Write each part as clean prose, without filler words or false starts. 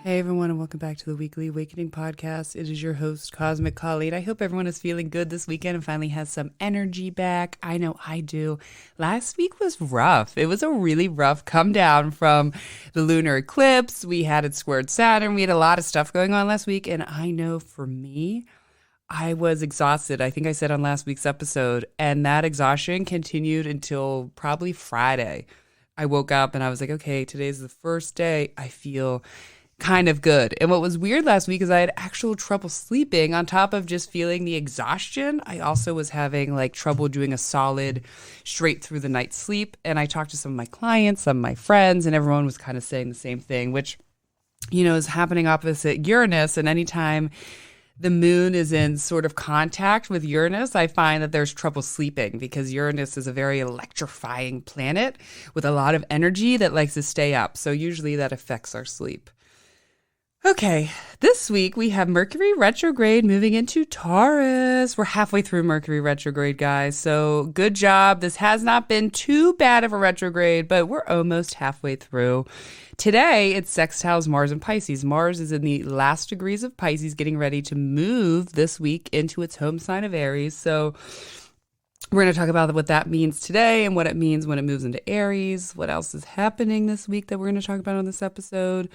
Hey everyone, and welcome back to the Weekly Awakening Podcast. It is your host, Cosmic Colleague. I hope everyone is feeling good this weekend and finally has some energy back. I know I do. Last week was rough. It was a really rough come down from the lunar eclipse. We had it squared Saturn. We had a lot of stuff going on last week, and I know for me, I was exhausted. I think I said on last week's episode, and that exhaustion continued until probably Friday. I woke up and I was like, okay, today's the first day I feel kind of good. And what was weird last week is I had actual trouble sleeping on top of just feeling the exhaustion. I also was having like trouble doing a solid straight through the night sleep. And I talked to some of my clients, some of my friends, and everyone was kind of saying the same thing, which, you know, is happening opposite Uranus. And anytime the moon is in sort of contact with Uranus, I find that there's trouble sleeping because Uranus is a very electrifying planet with a lot of energy that likes to stay up. So usually that affects our sleep. Okay, this week we have Mercury retrograde moving into Taurus. We're halfway through Mercury retrograde, guys, so good job. This has not been too bad of a retrograde, but we're almost halfway through. Today, it sextiles Mars and Pisces. Mars is in the last degrees of Pisces, getting ready to move this week into its home sign of Aries, so we're going to talk about what that means today and what it means when it moves into Aries. What else is happening this week that we're going to talk about on this episode?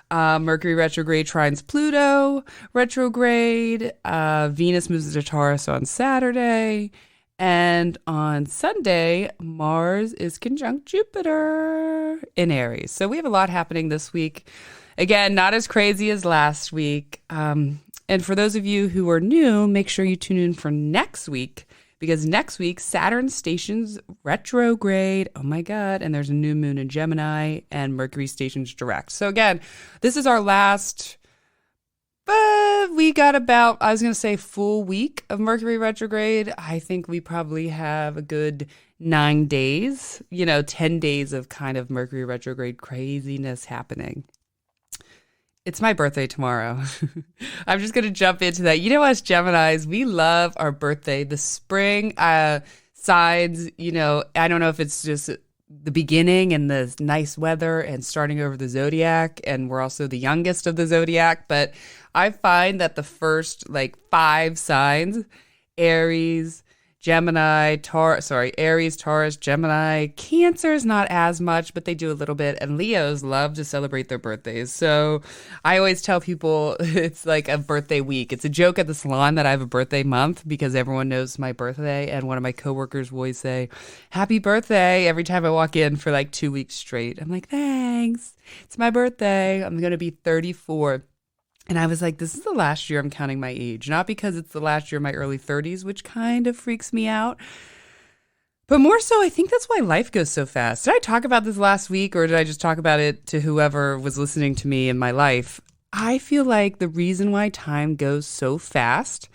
Mercury retrograde trines Pluto retrograde. Venus moves into Taurus on Saturday. And on Sunday, Mars is conjunct Jupiter in Aries. So we have a lot happening this week. Again, not as crazy as last week. And for those of you who are new, make sure you tune in for next week. Because next week, Saturn stations retrograde. Oh my God. And there's a new moon in Gemini and Mercury stations direct. So again, this is our last, we got about, I was going to say full week of Mercury retrograde. I think we probably have a good 9 days, 10 days of kind of Mercury retrograde craziness happening. It's my birthday tomorrow. I'm just going to jump into that. You know, us Geminis, we love our birthday. The spring signs, I don't know if it's just the beginning and the nice weather and starting over the zodiac. And we're also the youngest of the zodiac. But I find that the first 5 signs, Aries, Aries, Taurus, Gemini, Cancer is not as much, but they do a little bit. And Leos love to celebrate their birthdays. So I always tell people it's like a birthday week. It's a joke at the salon that I have a birthday month because everyone knows my birthday. And one of my coworkers will always say, happy birthday, every time I walk in for 2 weeks straight. I'm like, thanks. It's my birthday. I'm going to be 34. And I was like, this is the last year I'm counting my age. Not because it's the last year of my early 30s, which kind of freaks me out. But more so, I think that's why life goes so fast. Did I talk about this last week or did I just talk about it to whoever was listening to me in my life? I feel like the reason why time goes so fast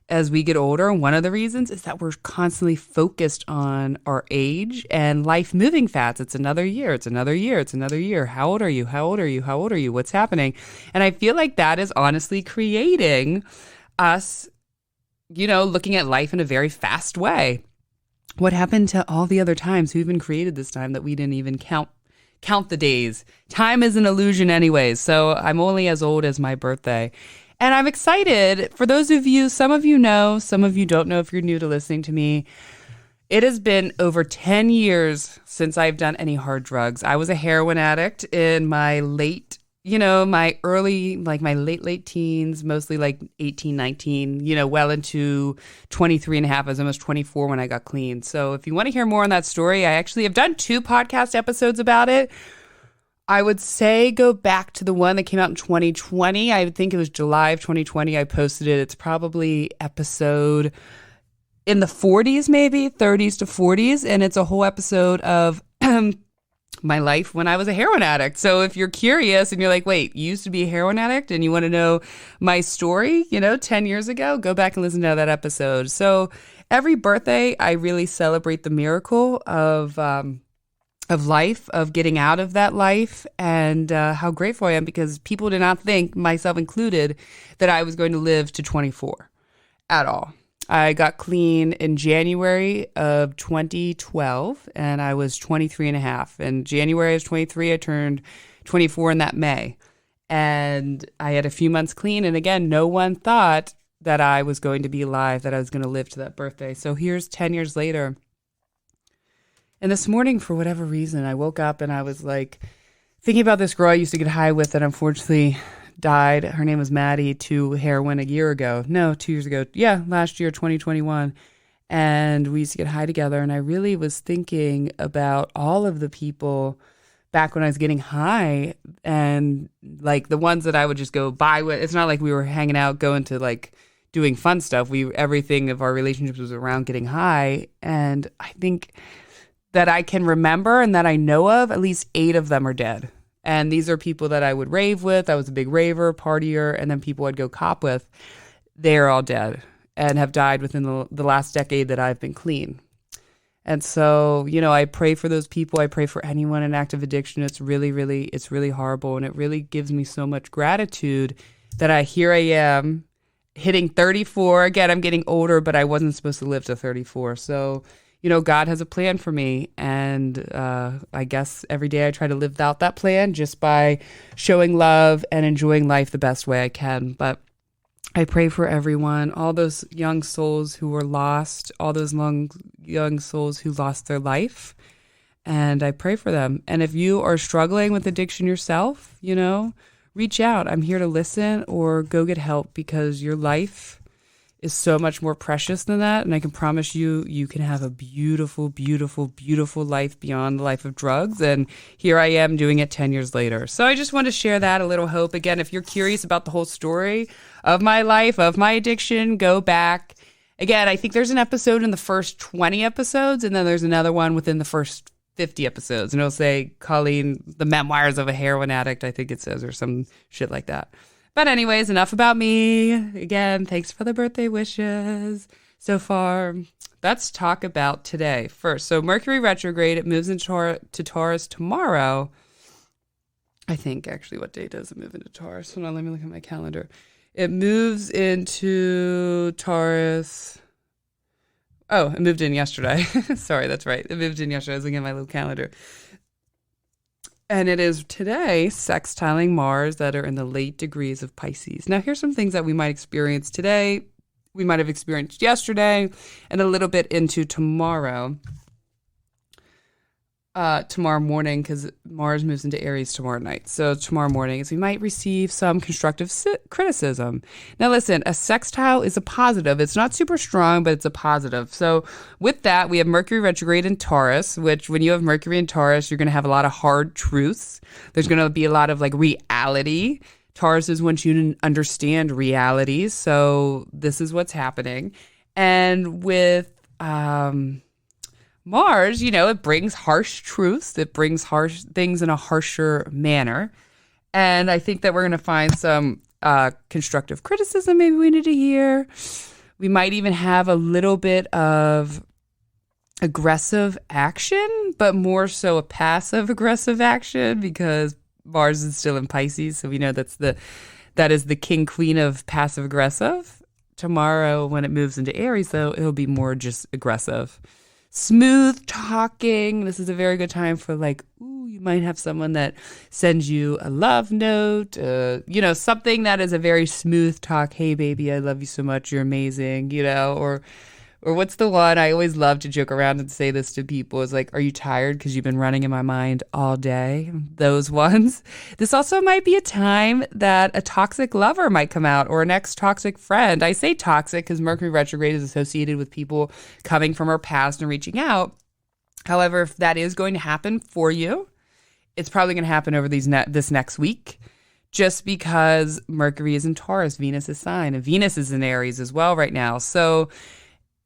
as we get older, and one of the reasons is that we're constantly focused on our age and life moving fast. It's another year. It's another year. It's another year. How old are you? How old are you? How old are you? What's happening? And I feel like that is honestly creating us, looking at life in a very fast way. What happened to all the other times? Who even created this time that we didn't even count the days? Time is an illusion anyways. So I'm only as old as my birthday. And I'm excited. For those of you, some of you know, some of you don't know if you're new to listening to me. It has been over 10 years since I've done any hard drugs. I was a heroin addict in my late, my late teens, mostly 18, 19, well into 23 and a half. I was almost 24 when I got clean. So if you want to hear more on that story, I actually have done 2 podcast episodes about it. I would say go back to the one that came out in 2020. I think it was July of 2020. I posted it. It's probably episode in the 40s, maybe 30s to 40s. And it's a whole episode of my life when I was a heroin addict. So if you're curious and you're like, wait, you used to be a heroin addict and you want to know my story, 10 years ago, go back and listen to that episode. So every birthday, I really celebrate the miracle of life, of getting out of that life, and how grateful I am because people did not think, myself included, that I was going to live to 24 at all. I got clean in January of 2012, and I was 23 and a half. In January I was 23, I turned 24 in that May. And I had a few months clean. And again, no one thought that I was going to be alive, that I was going to live to that birthday. So here's 10 years later. And this morning, for whatever reason, I woke up and I was like thinking about this girl I used to get high with that unfortunately died. Her name was Maddie, to heroin a year ago. No, 2 years ago. Yeah, last year, 2021. And we used to get high together. And I really was thinking about all of the people back when I was getting high, and like the ones that I would just go by with. It's not like we were hanging out, going to like doing fun stuff. Everything of our relationships was around getting high. And I think that I can remember and that I know of, at least 8 of them are dead. And these are people that I would rave with. I was a big raver, partier, and then people I'd go cop with. They're all dead and have died within the last decade that I've been clean. And so, I pray for those people. I pray for anyone in active addiction. It's really horrible. And it really gives me so much gratitude that here I am hitting 34. Again, I'm getting older, but I wasn't supposed to live to 34. So, God has a plan for me. And I guess every day I try to live out that plan just by showing love and enjoying life the best way I can. But I pray for everyone, all those young souls who were lost, all those young souls who lost their life. And I pray for them. And if you are struggling with addiction yourself, reach out. I'm here to listen, or go get help, because your life is so much more precious than that. And I can promise you, you can have a beautiful, beautiful, beautiful life beyond the life of drugs. And here I am doing it 10 years later. So I just want to share that, a little hope. Again, if you're curious about the whole story of my life, of my addiction, go back. Again, I think there's an episode in the first 20 episodes, and then there's another one within the first 50 episodes. And it'll say, Colleen, the memoirs of a heroin addict, I think it says, or some shit like that. But anyways, enough about me. Again, thanks for the birthday wishes so far. Let's talk about today first. So Mercury retrograde, it moves into Taurus tomorrow. I think, actually, what day does it move into Taurus? Hold on, let me look at my calendar. It moves into Taurus. Oh, it moved in yesterday. Sorry, that's right. It moved in yesterday. I was looking at my little calendar. And it is today sextiling Mars that are in the late degrees of Pisces. Now, here's some things that we might experience today, we might have experienced yesterday, and a little bit into tomorrow. Tomorrow morning, because Mars moves into Aries tomorrow night. So tomorrow morning is we might receive some constructive criticism. Now listen, a sextile is a positive. It's not super strong, but it's a positive. So with that, we have Mercury retrograde in Taurus, which when you have Mercury in Taurus, you're going to have a lot of hard truths. There's going to be a lot of like reality. Taurus is wants you to understand realities. So this is what's happening. And with Mars, it brings harsh truths. It brings harsh things in a harsher manner. And I think that we're going to find some constructive criticism maybe we need to hear. We might even have a little bit of aggressive action, but more so a passive aggressive action, because Mars is still in Pisces. So we know that is the king queen of passive aggressive. Tomorrow, when it moves into Aries, though, it'll be more just aggressive. Smooth talking. This is a very good time for you might have someone that sends you a love note, something that is a very smooth talk. Hey, baby, I love you so much. You're amazing, or what's the one I always love to joke around and say this to people is like, are you tired? Because you've been running in my mind all day. Those ones. This also might be a time that a toxic lover might come out, or an ex-toxic friend. I say toxic because Mercury retrograde is associated with people coming from our past and reaching out. However, if that is going to happen for you, it's probably going to happen over this next week, just because Mercury is in Taurus, Venus is sign, and Venus is in Aries as well right now. So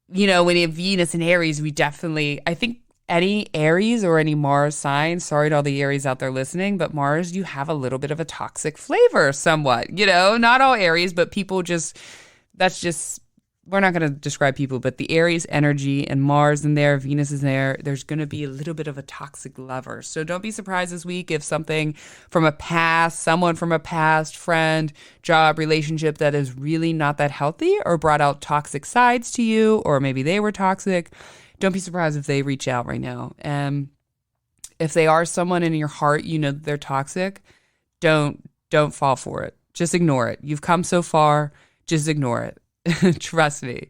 when you have Venus in Aries, I think any Aries or any Mars sign, sorry to all the Aries out there listening, but Mars, you have a little bit of a toxic flavor somewhat, not all Aries, but people we're not going to describe people, but the Aries energy and Mars in there, Venus is there, there's going to be a little bit of a toxic lover. So don't be surprised this week if someone from a past, friend, job, relationship that is really not that healthy or brought out toxic sides to you, or maybe they were toxic. Don't be surprised if they reach out right now. And if they are someone in your heart, they're toxic, don't don't fall for it. Just ignore it. You've come so far, just ignore it. Trust me.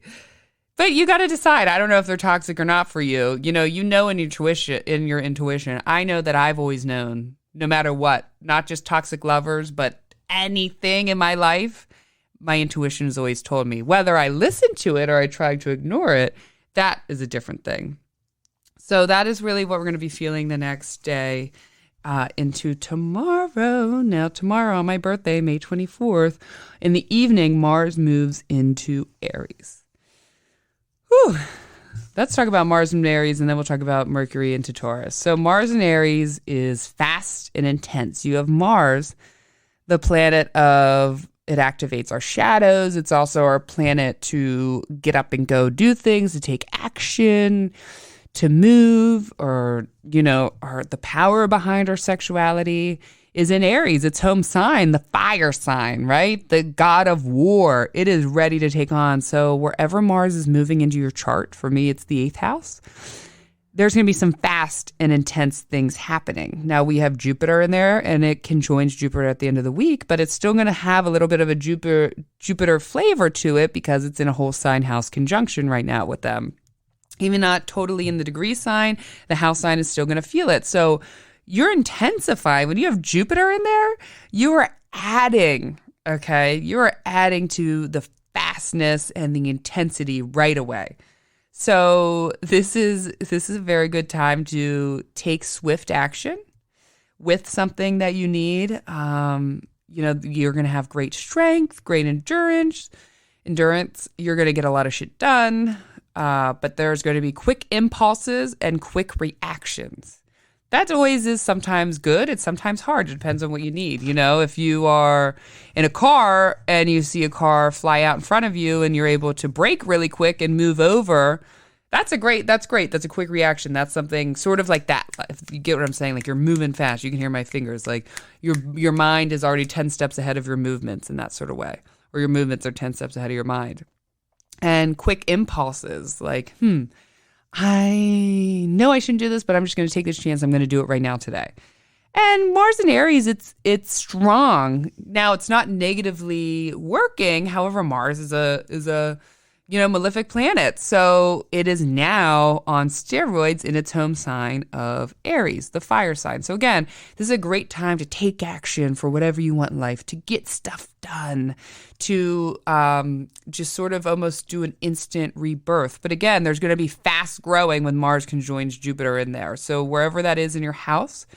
But you got to decide. I don't know if they're toxic or not for you. You know in your intuition. I know that I've always known, no matter what, not just toxic lovers, but anything in my life, my intuition has always told me. Whether I listen to it or I try to ignore it, that is a different thing. So that is really what we're going to be feeling the next day into tomorrow. Now, tomorrow on my birthday, May 24th, in the evening, Mars moves into Aries. Whew. Let's talk about Mars and Aries, and then we'll talk about Mercury into Taurus. So Mars and Aries is fast and intense. You have Mars, the planet of, it activates our shadows. It's also our planet to get up and go do things, to take action, to move, or the power behind our sexuality is in Aries, its home sign, the fire sign, right? The god of war. It is ready to take on. So wherever Mars is moving into your chart, for me, it's the 8th house, there's going to be some fast and intense things happening. Now, we have Jupiter in there, and it conjoins Jupiter at the end of the week, but it's still going to have a little bit of a Jupiter flavor to it because it's in a whole sign house conjunction right now with them. Even not totally in the degree sign, the house sign is still going to feel it. So you're intensifying. When you have Jupiter in there, you are adding, okay? You are adding to the fastness and the intensity right away. So this is a very good time to take swift action with something that you need. You're going to have great strength, great endurance. You're going to get a lot of shit done, but there's going to be quick impulses and quick reactions. That always is sometimes good. It's sometimes hard. It depends on what you need. If you are in a car and you see a car fly out in front of you and you're able to brake really quick and move over, that's great. That's a quick reaction. That's something sort of like that. If you get what I'm saying, like you're moving fast. You can hear my fingers. Like your mind is already 10 steps ahead of your movements in that sort of way. Or your movements are 10 steps ahead of your mind. And quick impulses like, I know I shouldn't do this, but I'm just going to take this chance. I'm going to do it right now today. And Mars in Aries, it's strong. Now, it's not negatively working. However, Mars is a malefic planet. So it is now on steroids in its home sign of Aries, the fire sign. So again, this is a great time to take action for whatever you want in life, to get stuff done, to just sort of almost do an instant rebirth. But again, there's going to be fast growing when Mars conjoins Jupiter in there. So wherever that is in your house,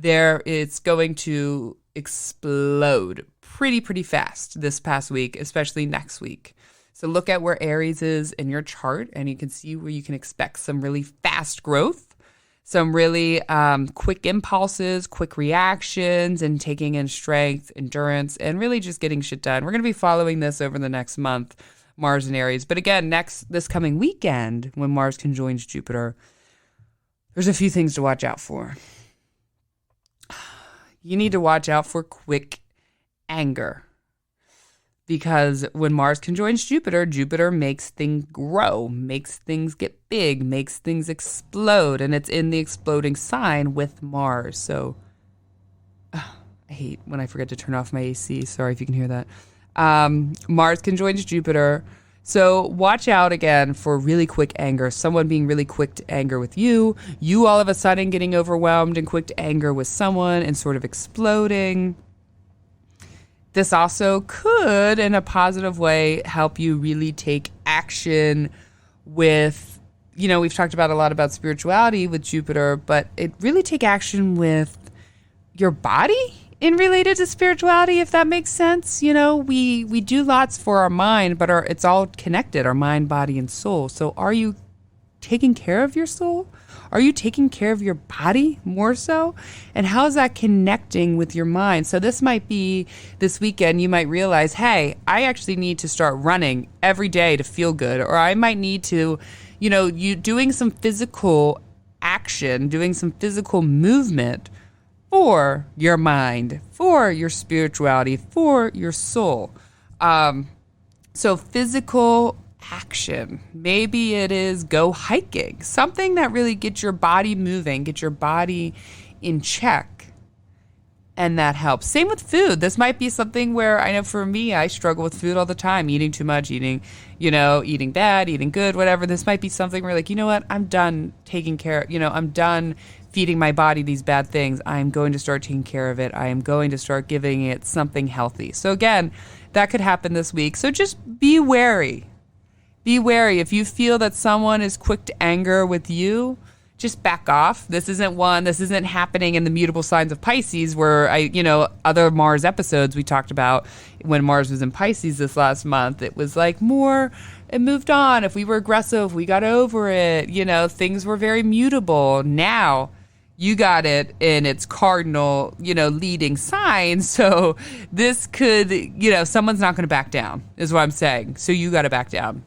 it's going to explode pretty fast this past week, especially next week. So look at where Aries is in your chart, and you can see where you can expect some really fast growth, some really quick impulses, quick reactions, and taking in strength, endurance, and really just getting shit done. We're going to be following this over the next month, Mars and Aries. But again, this coming weekend, when Mars conjoins Jupiter, there's a few things to watch out for. You need to watch out for quick anger. Because when Mars conjoins Jupiter, Jupiter makes things grow, makes things get big, makes things explode. And it's in the exploding sign with Mars. So I hate when I forget to turn off my AC. Sorry if you can hear that. Mars conjoins Jupiter. So watch out again for really quick anger. Someone being really quick to anger with you. You all of a sudden getting overwhelmed and quick to anger with someone and sort of exploding. This also could, in a positive way, help you really take action with, we've talked about a lot about spirituality with Jupiter, but it really take action with your body in related to spirituality, if that makes sense. We do lots for our mind, but it's all connected, our mind, body, and soul. So are you taking care of your soul? Are you taking care of your body more so? And how is that connecting with your mind? So this weekend, you might realize, hey, I actually need to start running every day to feel good. Or I might need to, you doing some physical action, doing some physical movement for your mind, for your spirituality, for your soul. So physical action. Maybe it is go hiking, something that really gets your body moving, get your body in check. And that helps. Same with food. This might be something where I know for me, I struggle with food all the time, eating too much, eating bad, eating good, whatever. This might be something where like, you know what, I'm done taking care, I'm done feeding my body these bad things. I'm going to start taking care of it. I am going to start giving it something healthy. So again, that could happen this week. So just be wary. Be wary. If you feel that someone is quick to anger with you, just back off. This isn't happening in the mutable signs of Pisces where other Mars episodes we talked about when Mars was in Pisces this last month. It was like more, it moved on. If we were aggressive, we got over it. Things were very mutable. Now you got it in its cardinal, leading sign. So this could, someone's not going to back down is what I'm saying. So you got to back down.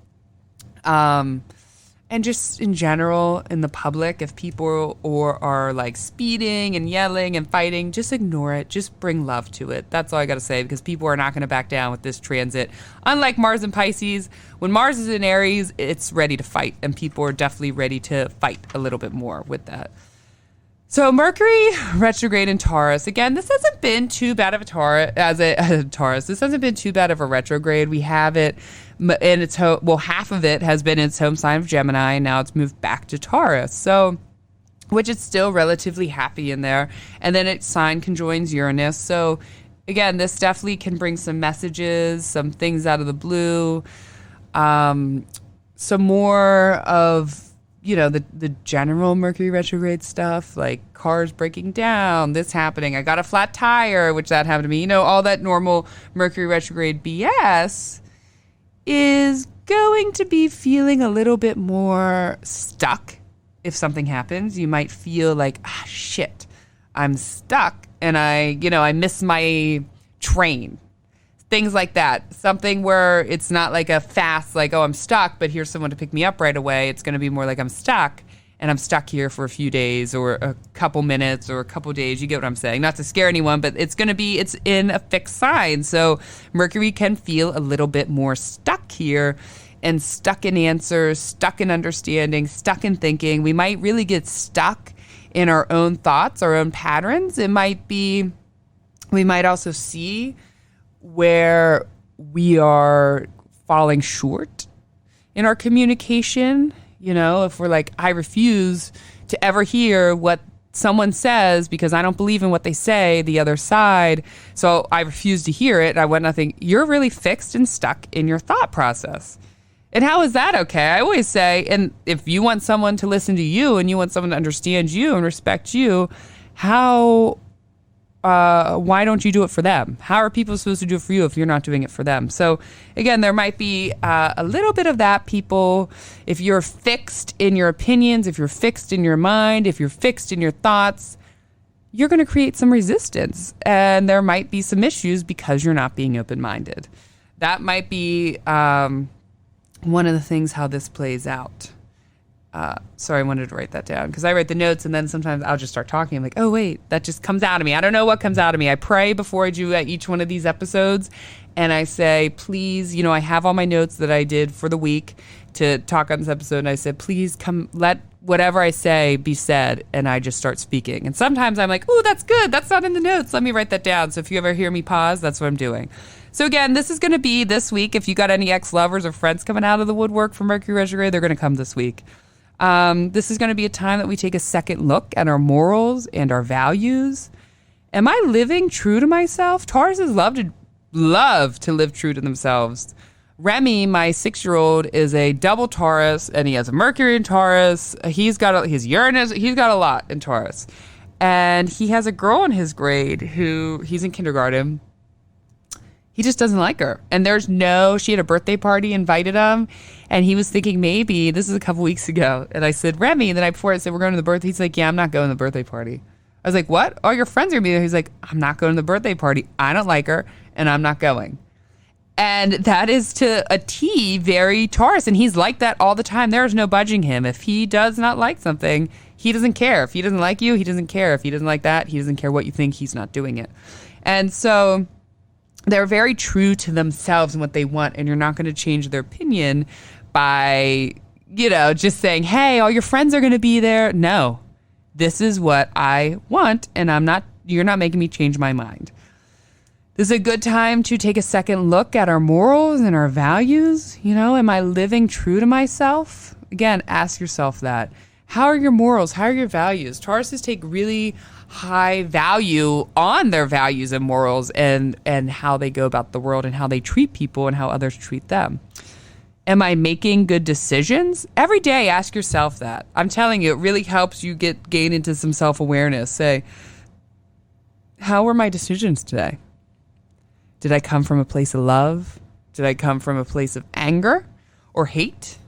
And just in general, in the public, if people are like speeding and yelling and fighting, just ignore it. Just bring love to it. That's all I got to say, because people are not going to back down with this transit. Unlike Mars and Pisces, when Mars is in Aries, it's ready to fight, and people are definitely ready to fight a little bit more with that. So Mercury retrograde in Taurus. Again, this hasn't been too bad of a Taurus. This hasn't been too bad of a retrograde. We have it in its half of it has been in its home sign of Gemini, and now it's moved back to Taurus. So, which it's still relatively happy in there. And then its sign conjoins Uranus. So again, this definitely can bring some messages, some things out of the blue, some more of the general Mercury retrograde stuff, like cars breaking down, this happening, I got a flat tire, which that happened to me, all that normal Mercury retrograde BS is going to be feeling a little bit more stuck. If something happens, you might feel like, shit, I'm stuck and I miss my train. Things like that. Something where it's not like a fast, like, oh, I'm stuck, but here's someone to pick me up right away. It's going to be more like I'm stuck, and I'm stuck here for a few days or a couple minutes or a couple days. You get what I'm saying? Not to scare anyone, but it's in a fixed sign. So Mercury can feel a little bit more stuck here, and stuck in answers, stuck in understanding, stuck in thinking. We might really get stuck in our own thoughts, our own patterns. We might also see where we are falling short in our communication. If we're like, I refuse to ever hear what someone says because I don't believe in what they say, the other side, so I refuse to hear it. I want nothing. You're really fixed and stuck in your thought process. And how is that okay? I always say, and if you want someone to listen to you and you want someone to understand you and respect you, why don't you do it for them? How are people supposed to do it for you if you're not doing it for them? So again, there might be a little bit of that. People, if you're fixed in your opinions, if you're fixed in your mind, if you're fixed in your thoughts, you're going to create some resistance, and there might be some issues because you're not being open-minded. That might be one of the things how this plays out. Sorry, I wanted to write that down because I write the notes and then sometimes I'll just start talking. I'm like, oh, wait, that just comes out of me. I don't know what comes out of me. I pray before I do each one of these episodes, and I say, please, I have all my notes that I did for the week to talk on this episode, and I said, please come, let whatever I say be said, and I just start speaking. And sometimes I'm like, oh, that's good. That's not in the notes. Let me write that down. So if you ever hear me pause, that's what I'm doing. So again, this is going to be this week. If you got any ex-lovers or friends coming out of the woodwork from Mercury retrograde, they're going to come this week. This is going to be a time that we take a second look at our morals and our values. Am I living true to myself? Tauruses love to live true to themselves. Remy, my 6-year-old, is a double Taurus, and he has a Mercury in Taurus. He's got his Uranus. He's got a lot in Taurus. And he has a girl in his grade who he's in kindergarten. He just doesn't like her. And she had a birthday party, invited him. And he was thinking maybe, this is a couple weeks ago. And I said, Remy, the night before, I said, we're going to the birthday. He's like, yeah, I'm not going to the birthday party. I was like, what? All your friends are going to be there. He's like, I'm not going to the birthday party. I don't like her, and I'm not going. And that is to a T very Taurus. And he's like that all the time. There's no budging him. If he does not like something, he doesn't care. If he doesn't like you, he doesn't care. If he doesn't like that, he doesn't care what you think. He's not doing it. And so they're very true to themselves and what they want. And you're not going to change their opinion by, just saying, hey, all your friends are going to be there. No, this is what I want. And I'm not you're not making me change my mind. This is a good time to take a second look at our morals and our values. Am I living true to myself? Again, ask yourself that. How are your morals? How are your values? Tauruses take really high value on their values and morals and how they go about the world and how they treat people and how others treat them. Am I making good decisions? Every day, ask yourself that. I'm telling you, it really helps you gain into some self-awareness. Say, how were my decisions today? Did I come from a place of love? Did I come from a place of anger or hate?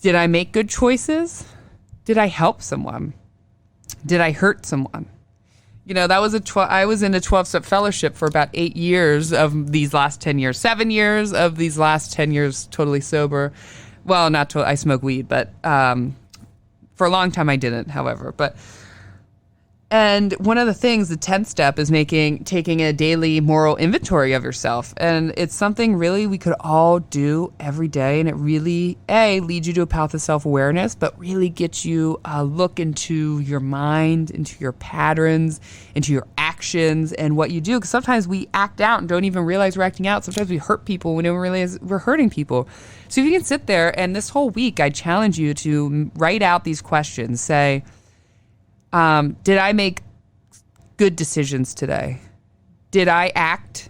Did I make good choices? Did I help someone? Did I hurt someone? That was I was in a 12-step fellowship for about 8 years of these last 10 years. 7 years of these last 10 years totally sober. Well, not totally. I smoke weed, but for a long time I didn't, however. And one of the things, the 10th step, is taking a daily moral inventory of yourself. And it's something really we could all do every day. And it really, leads you to a path of self-awareness, but really gets you a look into your mind, into your patterns, into your actions and what you do. Because sometimes we act out and don't even realize we're acting out. Sometimes we hurt people when we don't realize we're hurting people. So if you can sit there, and this whole week, I challenge you to write out these questions. Say, did I make good decisions today? Did I act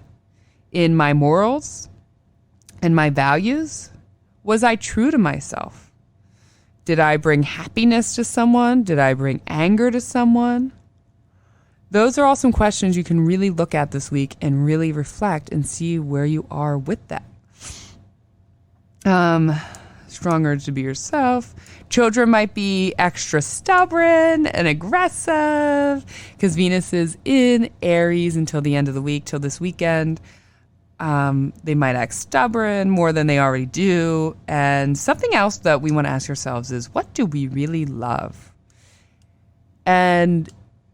in my morals and my values? Was I true to myself? Did I bring happiness to someone? Did I bring anger to someone? Those are all some questions you can really look at this week and really reflect and see where you are with that. Strong urge to be yourself. Children might be extra stubborn and aggressive because Venus is in Aries until the end of the week, till this weekend. They might act stubborn more than they already do. And something else that we want to ask ourselves is, what do we really love? And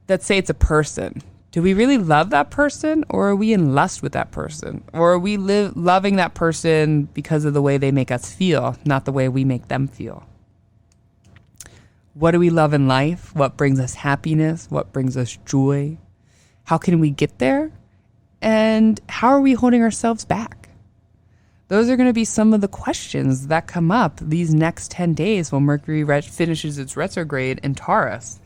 let's say it's a person. Do we really love that person, or are we in lust with that person? Or are we loving that person because of the way they make us feel, not the way we make them feel? What do we love in life? What brings us happiness? What brings us joy? How can we get there? And how are we holding ourselves back? Those are going to be some of the questions that come up these next 10 days when Mercury finishes its retrograde in Taurus.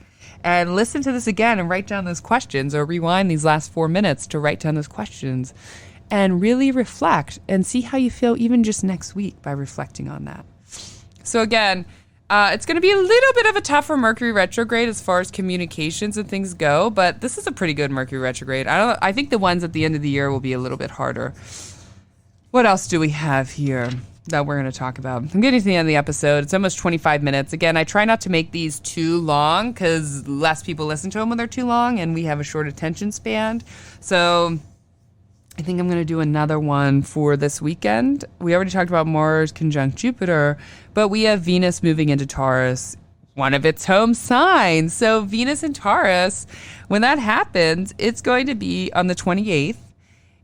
And listen to this again and write down those questions, or rewind these last 4 minutes to write down those questions and really reflect and see how you feel even just next week by reflecting on that. So again, it's going to be a little bit of a tougher Mercury retrograde as far as communications and things go, but this is a pretty good Mercury retrograde. I think the ones at the end of the year will be a little bit harder. What else do we have here that we're going to talk about? I'm getting to the end of the episode. It's almost 25 minutes. Again, I try not to make these too long because less people listen to them when they're too long, and we have a short attention span. So I think I'm going to do another one for this weekend. We already talked about Mars conjunct Jupiter, but we have Venus moving into Taurus, one of its home signs. So Venus in Taurus, when that happens, it's going to be on the 28th.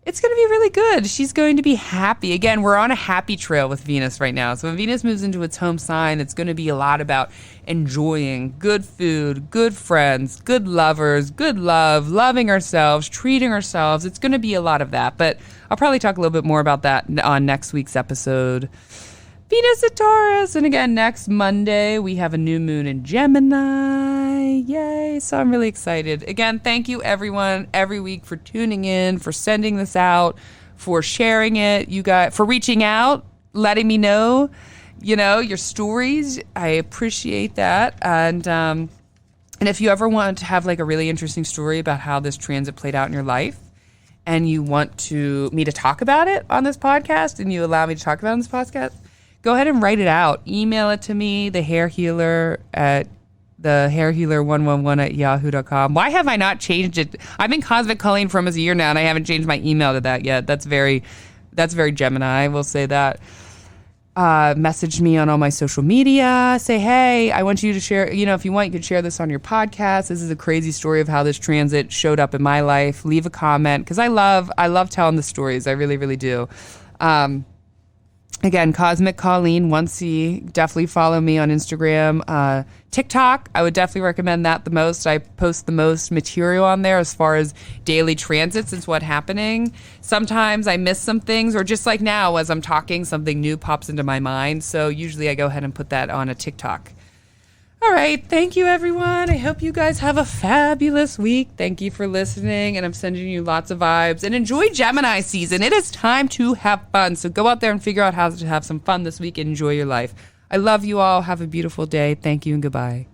It's going to be really good. She's going to be happy. Again, we're on a happy trail with Venus right now. So when Venus moves into its home sign, it's going to be a lot about enjoying good food, good friends, good lovers, good love, loving ourselves, treating ourselves. It's going to be a lot of that. But I'll probably talk a little bit more about that on next week's episode. Venus at Taurus. And again, next Monday, we have a new moon in Gemini. Yay. So I'm really excited. Again, thank you everyone every week for tuning in, for sending this out, for sharing it. You guys, for reaching out, letting me know, your stories. I appreciate that. And if you ever want to have like a really interesting story about how this transit played out in your life, and you want me to talk about it on this podcast, and you allow me to talk about it on this podcast, go ahead and write it out. Email it to me, thehairhealer111@yahoo.com. Why have I not changed it? I've been Cosmic Colleen for almost a year now, and I haven't changed my email to that yet. That's very Gemini. I will say that. Message me on all my social media. Say, hey, I want you to share. If you want, you could share this on your podcast. This is a crazy story of how this transit showed up in my life. Leave a comment, because I love telling the stories. I really, really do. Again, Cosmic Colleen, 1C. Definitely follow me on Instagram. TikTok, I would definitely recommend that the most. I post the most material on there as far as daily transits and what's happening. Sometimes I miss some things, or just like now as I'm talking, something new pops into my mind. So usually I go ahead and put that on a TikTok. All right. Thank you, everyone. I hope you guys have a fabulous week. Thank you for listening, and I'm sending you lots of vibes. And enjoy Gemini season. It is time to have fun. So go out there and figure out how to have some fun this week and enjoy your life. I love you all. Have a beautiful day. Thank you and goodbye.